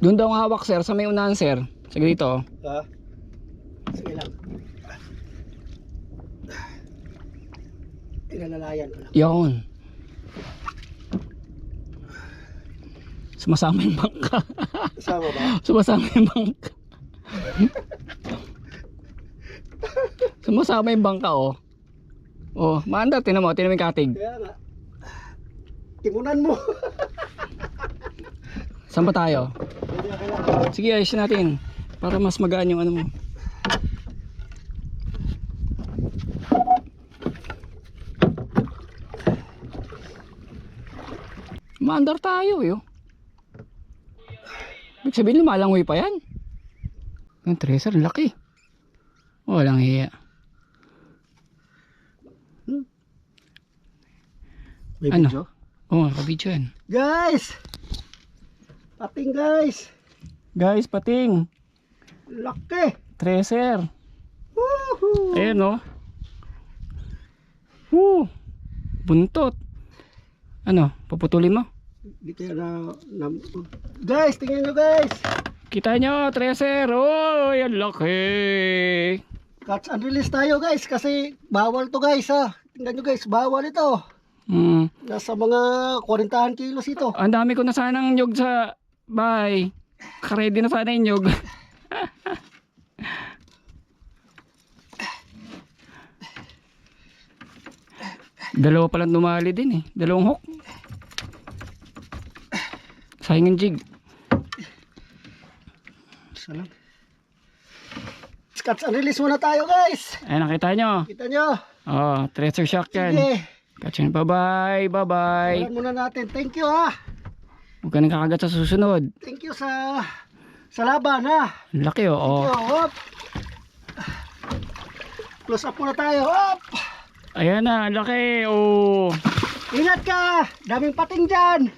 Doon daw ang hawak sir, sa may unahan sir. Sige dito. Ha? Sige lang. Inalalayan ko lang. Yun. Sumasama yung bangka. Kasama ba? Sumasama yung bangka. Sumasama yung bangka oh. Oh, maanda, tinan mo yung katig. Kaya nga. Timunan mo. Saan ba tayo? Hindi na kailangan. Sige, ayusin natin. Para mas magaan yung ano mo. Maandar tayo yo. Ibig sabihin lumalangoy pa yan. Yung tracer, laki. Walang hiya. May Ano? video? Oo, nakabidyo yan. Guys! Pating guys! Guys, pating. Laki! Tracer. Woohoo! Ayan o. Buntot. Ano, paputulin mo? Hindi kaya na... Guys, tingnan nyo guys! Kita nyo, Tracer. Oh, yan laki. Catch and release tayo guys kasi bawal to guys ha. Tingnan nyo guys, bawal ito. Nasa mga 40 kilos ito. Ang dami ko na sanang nyog sa bahay. Ready na sana yung nyog. Dalawa palang dumali din eh. Dalawang hook. Sayang yung jig. Salam. Catch and release muna tayo guys. Ayan, nakita nyo. Kita nyo. Oh, Tracer Shock yan. Sige. Catch you. Bye-bye. Bye-bye. Wala muna natin. Thank you ha. Huwag ka nang kakagat sa susunod. Thank you sa laban ha. Ang laki oh. Oh. Yo, hop. Close up muna tayo. Hop. Ayan na, ang laki. Oh. Ingat ka. Daming pating dyan.